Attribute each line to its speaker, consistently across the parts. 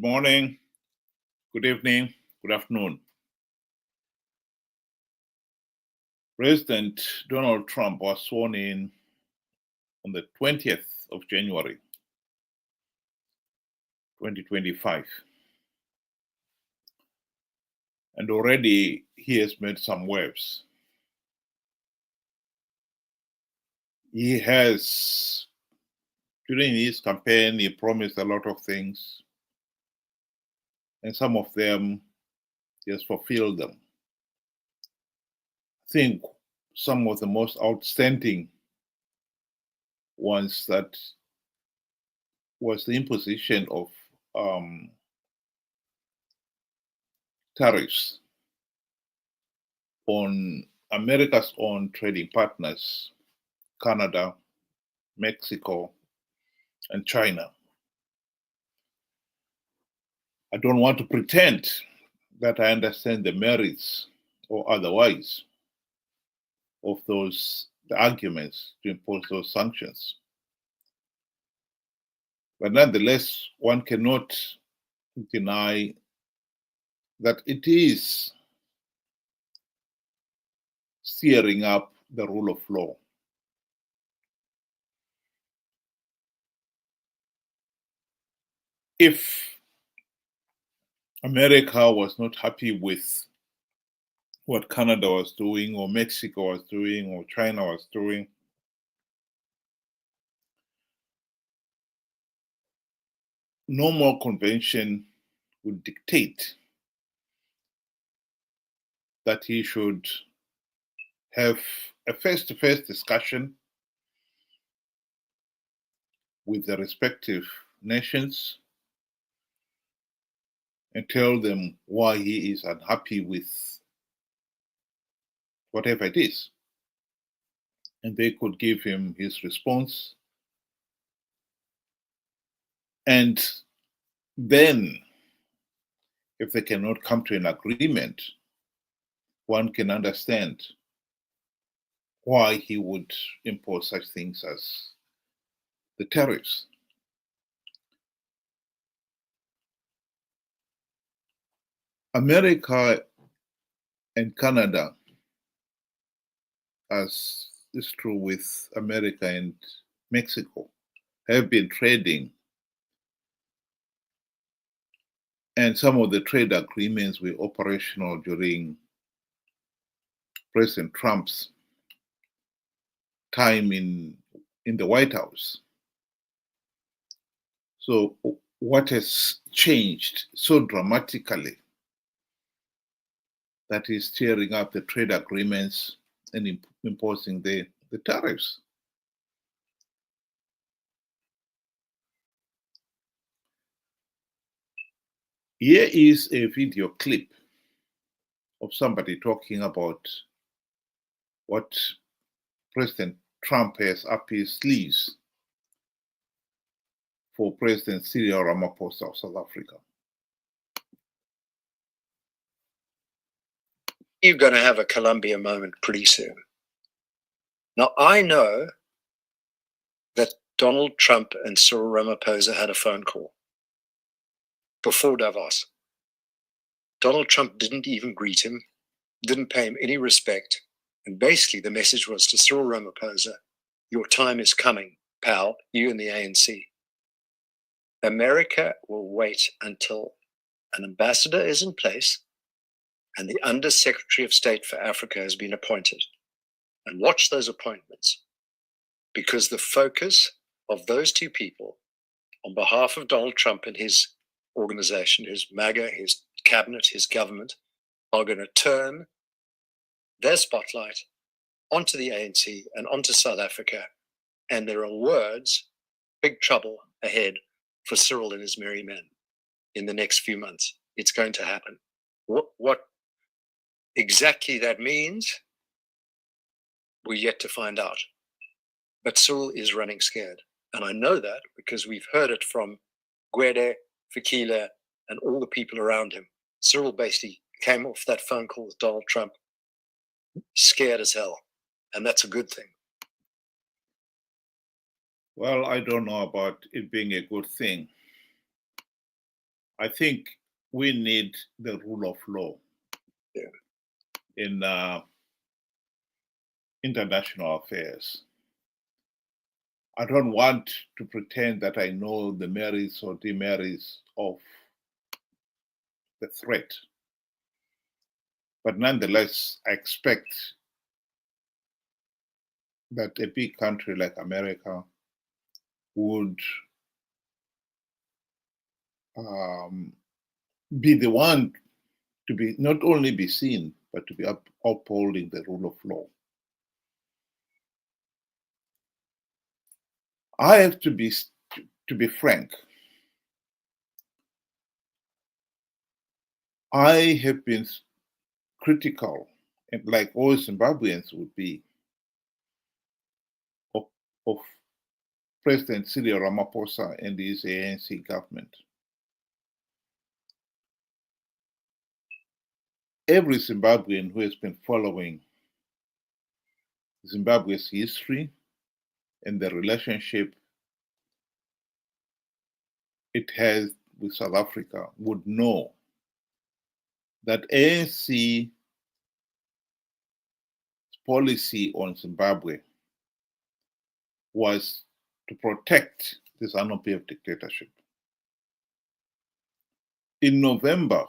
Speaker 1: morning, good evening, good afternoon. President Donald Trump was sworn in on the 20th of January, 2025. And already he has made some waves. He has, during his campaign, he promised a lot of things, and some of them he has fulfilled them. I think some of the most outstanding ones that was the imposition of tariffs on America's own trading partners, Canada, Mexico, and China. I don't want to pretend that I understand the merits or otherwise of the arguments to impose those sanctions. But nonetheless, one cannot deny that it is steering up the rule of law. If America was not happy with what Canada was doing, or Mexico was doing, or China was doing, no more convention would dictate that he should have a face-to-face discussion with the respective nations and tell them why he is unhappy with whatever it is. And they could give him his response. And then, if they cannot come to an agreement, one can understand why he would impose such things as the tariffs. America and Canada, as is true with America and Mexico, have been trading, and some of the trade agreements were operational during President Trump's time in the White House. So what has changed so dramatically that is tearing up the trade agreements and imposing the tariffs? Here is a video clip of somebody talking about what President Trump has up his sleeves for President Cyril Ramaphosa of South Africa.
Speaker 2: You're going to have a Columbia moment pretty soon. Now, I know that Donald Trump and Cyril Ramaphosa had a phone call before Davos. Donald Trump didn't even greet him, didn't pay him any respect. And basically the message was to Cyril Ramaphosa, your time is coming, pal, you and the ANC. America will wait until an ambassador is in place and the Undersecretary of State for Africa has been appointed. And watch those appointments, because the focus of those two people on behalf of Donald Trump and his organization, his MAGA, his cabinet, his government, are going to turn their spotlight onto the ANC and onto South Africa. And there are words, big trouble ahead for Cyril and his merry men in the next few months. It's going to happen. What exactly that means, we're yet to find out. But Cyril is running scared. And I know that because we've heard it from Gwede, Fikile, and all the people around him. Cyril basically came off that phone call with Donald Trump scared as hell. And that's a good thing.
Speaker 1: Well, I don't know about it being a good thing. I think we need the rule of law in international affairs. I don't want to pretend that I know the merits or demerits of the threat. But nonetheless, I expect that a big country like America would be the one to be not only be seen, but to be upholding the rule of law. I have to be frank. I have been critical, and like all Zimbabweans would be, of President Cyril Ramaphosa and his ANC government. Every Zimbabwean who has been following Zimbabwe's history and the relationship it has with South Africa would know that ANC policy on Zimbabwe was to protect the ZANU-PF dictatorship. In November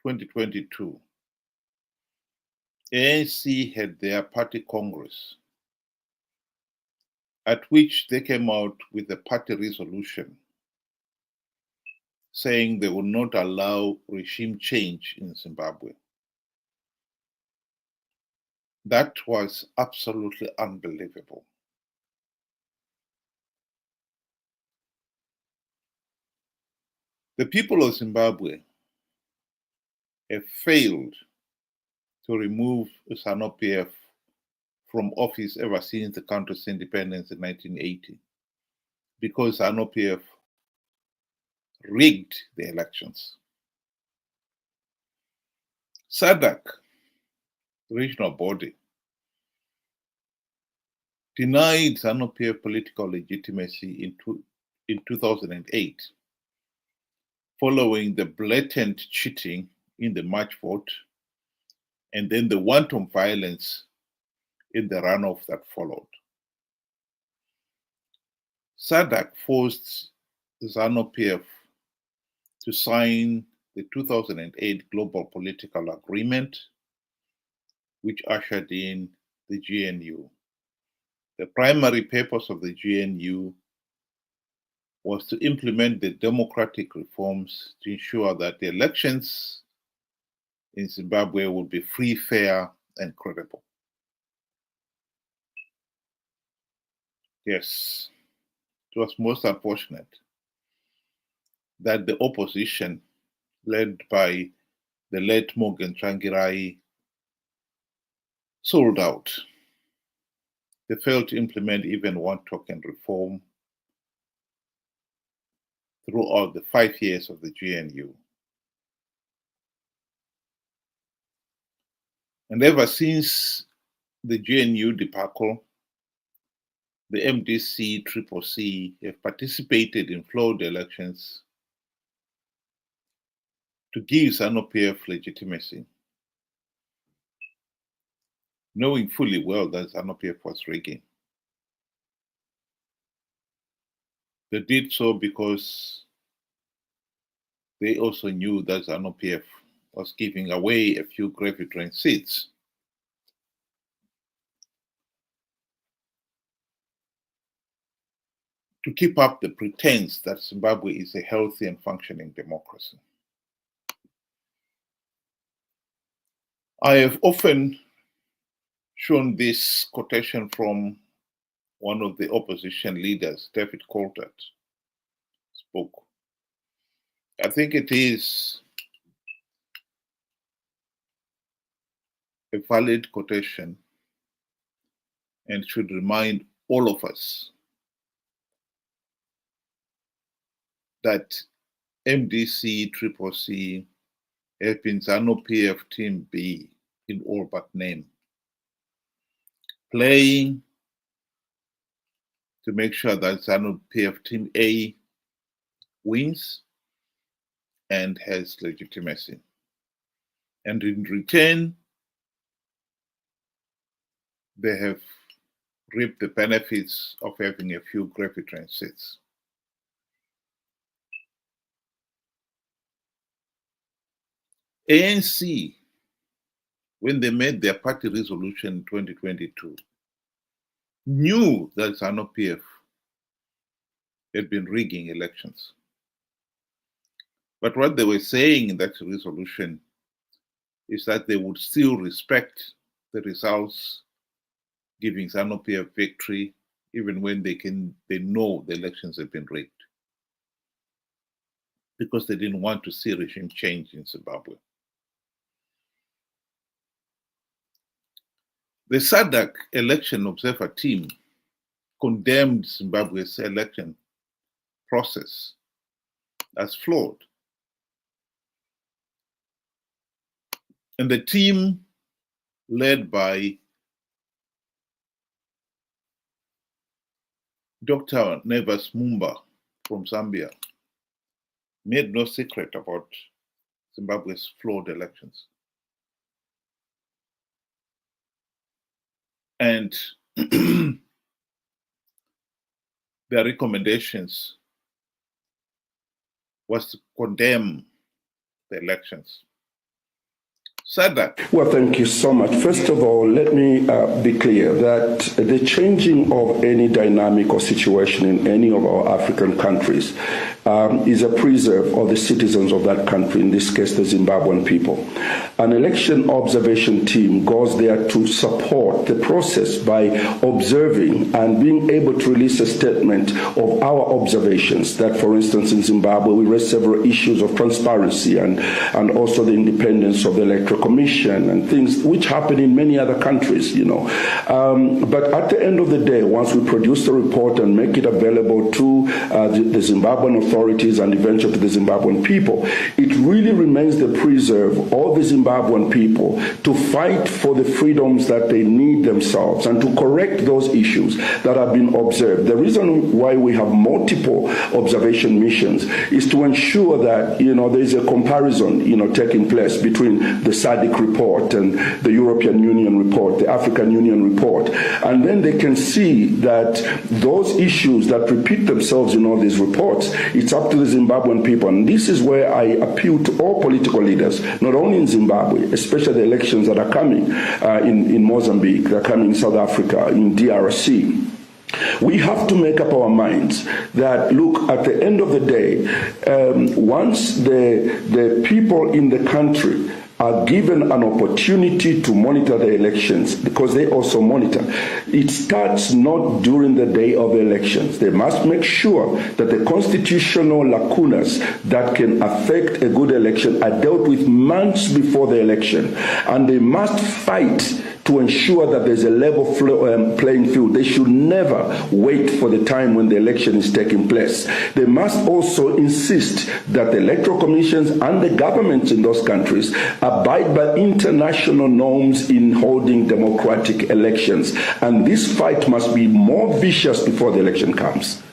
Speaker 1: 2022, ANC had their party congress, at which they came out with a party resolution saying they would not allow regime change in Zimbabwe. That was absolutely unbelievable. The people of Zimbabwe have failed to remove ZANU-PF from office ever since the country's independence in 1980, because ZANU-PF rigged the elections. SADC, regional body, denied ZANU-PF political legitimacy in 2008, following the blatant cheating in the March vote and then the wanton violence in the runoff that followed. SADC forced ZANU-PF to sign the 2008 Global Political Agreement, which ushered in the GNU. The primary purpose of the GNU was to implement the democratic reforms to ensure that the elections in Zimbabwe would be free, fair, and credible. Yes, it was most unfortunate that the opposition, led by the late Morgan Tsvangirai, sold out. They failed to implement even one token reform throughout the 5 years of the GNU. And ever since the GNU debacle, the MDC, CCC have participated in flawed elections to give ZANU-PF legitimacy, knowing fully well that ZANU-PF was rigging. They did so because they also knew that ZANU-PF was giving away a few gravy train seats. To keep up the pretense that Zimbabwe is a healthy and functioning democracy. I have often shown this quotation from one of the opposition leaders, David Coltart, spoke. I think it is a valid quotation and should remind all of us that MDC, CCC have been ZANU-PF Team B in all but name, playing to make sure that ZANU-PF Team A wins and has legitimacy. And in return, they have reaped the benefits of having a few gravy train seats. ANC, when they made their party resolution in 2022, knew that ZANU-PF had been rigging elections. But what they were saying in that resolution is that they would still respect the results, giving ZANU-PF victory, even when they know the elections have been rigged, because they didn't want to see regime change in Zimbabwe. The SADC election observer team condemned Zimbabwe's election process as flawed. And the team, led by Dr. Nevas Mumba from Zambia, made no secret about Zimbabwe's flawed elections. And their recommendations was to condemn the elections. SADC.
Speaker 3: Well, thank you so much. First of all, let me be clear that the changing of any dynamic or situation in any of our African countries is a preserve of the citizens of that country, in this case, the Zimbabwean people. An election observation team goes there to support the process by observing and being able to release a statement of our observations that, for instance, in Zimbabwe, we raised several issues of transparency and also the independence of the Electoral Commission and things which happen in many other countries, But at the end of the day, once we produce the report and make it available to the Zimbabwean authorities and eventually to the Zimbabwean people, it really remains the preserve of the Zimbabwean people to fight for the freedoms that they need themselves and to correct those issues that have been observed. The reason why we have multiple observation missions is to ensure that, there is a comparison, taking place between the SADC report and the European Union report, the African Union report. And then they can see that those issues that repeat themselves in all these reports, it's up to the Zimbabwean people. And this is where I appeal to all political leaders, not only in Zimbabwe, especially the elections that are coming in Mozambique, that are coming in South Africa, in DRC. We have to make up our minds that, look, at the end of the day, once the people in the country are given an opportunity to monitor the elections, because they also monitor, it starts not during the day of the elections. They must make sure that the constitutional lacunas that can affect a good election are dealt with months before the election. And they must fight to ensure that there's a level playing field. They should never wait for the time when the election is taking place. They must also insist that the electoral commissions and the governments in those countries abide by international norms in holding democratic elections. And this fight must be more vicious before the election comes.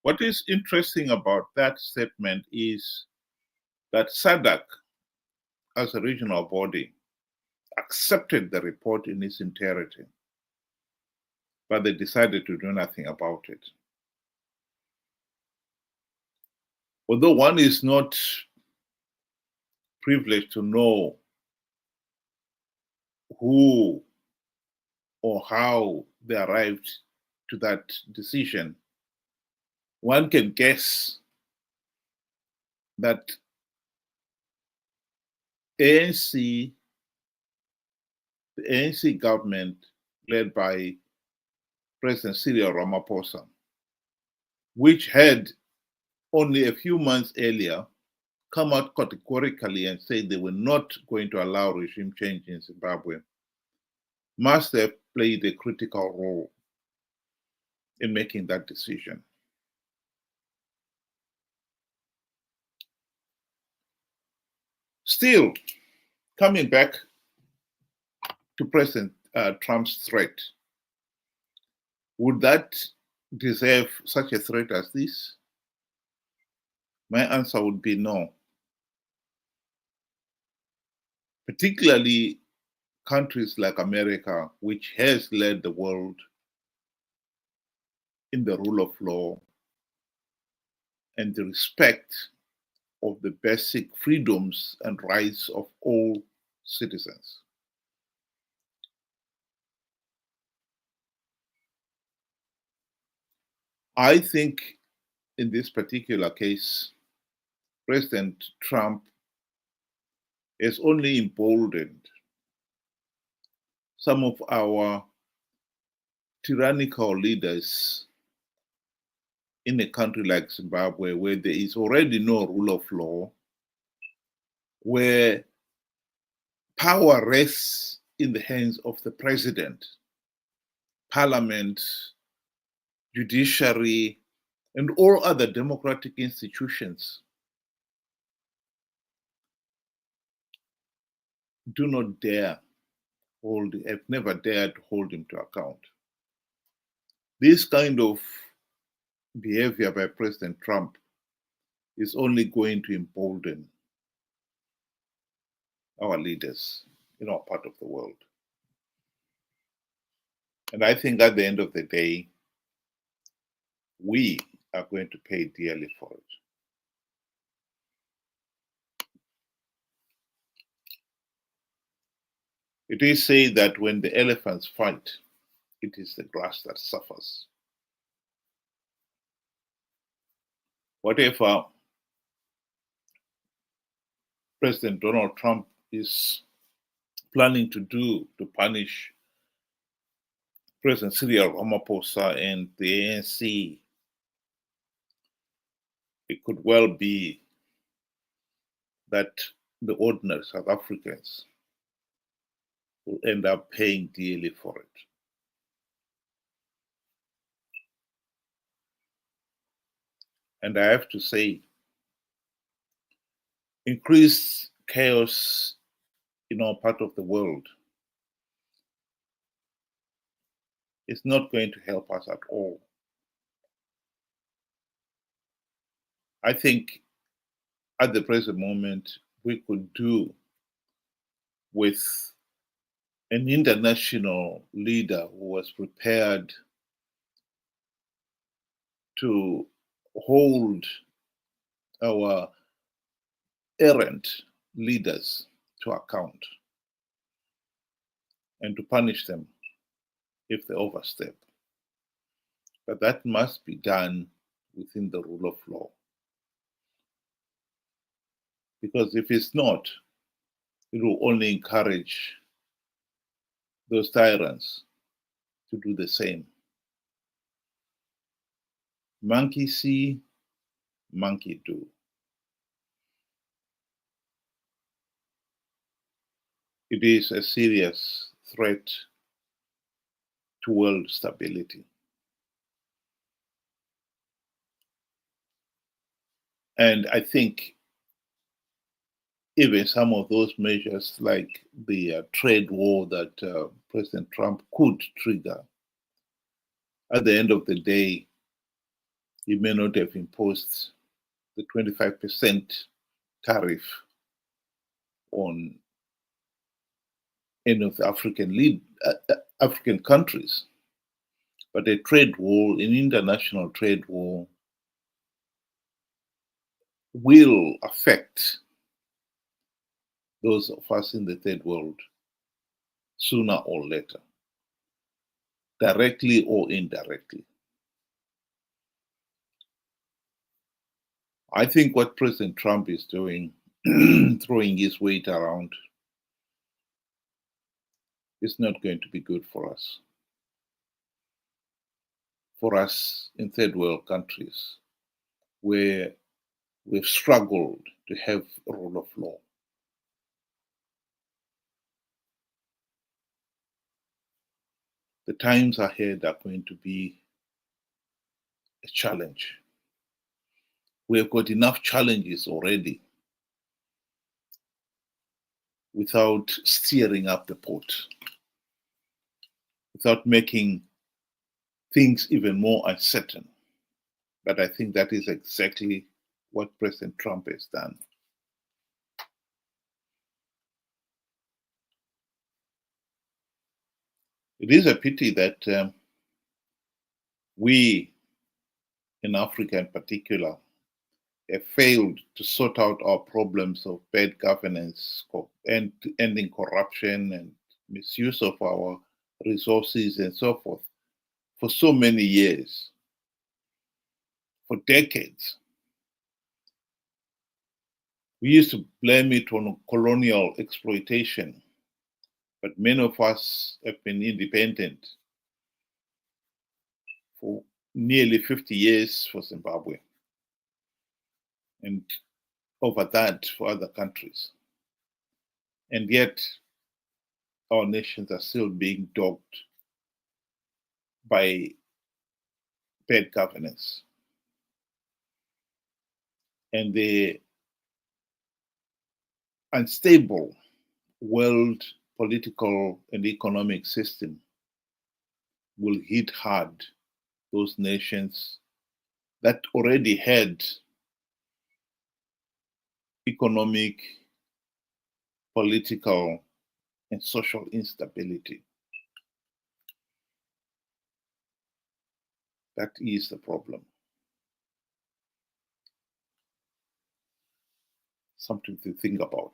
Speaker 1: What is interesting about that statement is that SADC, as a regional body, accepted the report in its entirety, but they decided to do nothing about it. Although one is not privileged to know who or how they arrived to that decision, one can guess that the ANC government, led by President Cyril Ramaphosa, which had only a few months earlier come out categorically and said they were not going to allow regime change in Zimbabwe, must have played a critical role in making that decision. Still, coming back to President Trump's threat, would that deserve such a threat as this? My answer would be no. Particularly countries like America, which has led the world in the rule of law and the respect of the basic freedoms and rights of all citizens. I think in this particular case, President Trump has only emboldened some of our tyrannical leaders in a country like Zimbabwe, where there is already no rule of law, where power rests in the hands of the president, parliament, judiciary, and all other democratic institutions do not dare have never dared to hold him to account. This kind of behavior by President Trump is only going to embolden our leaders in our part of the world. And I think at the end of the day, we are going to pay dearly for it. It is said that when the elephants fight, it is the grass that suffers. Whatever President Donald Trump is planning to do to punish President Cyril Ramaphosa and the ANC, it could well be that the ordinary South Africans will end up paying dearly for it. And I have to say, increased chaos in our part of the world is not going to help us at all. I think at the present moment, we could do with an international leader who was prepared to hold our errant leaders to account and to punish them if they overstep. But that must be done within the rule of law. Because if it's not, it will only encourage those tyrants to do the same. Monkey see, monkey do. It is a serious threat to world stability. And I think even some of those measures, like the trade war that President Trump could trigger, at the end of the day, he may not have imposed the 25% tariff on any of the African countries. But a trade war, an international trade war, will affect those of us in the third world sooner or later, directly or indirectly. I think what President Trump is doing, throwing his weight around, is not going to be good for us. For us in third world countries, where we've struggled to have a rule of law. The times ahead are going to be a challenge. We've got enough challenges already without stirring up the pot, without making things even more uncertain. But I think that is exactly what President Trump has done. It is a pity that we in Africa in particular have failed to sort out our problems of bad governance, ending corruption and misuse of our resources and so forth for so many years, for decades. We used to blame it on colonial exploitation, but many of us have been independent for nearly 50 years for Zimbabwe, and over that for other countries. And yet, our nations are still being dogged by bad governance. And the unstable world political and economic system will hit hard those nations that already had economic, political, and social instability. That is the problem. Something to think about.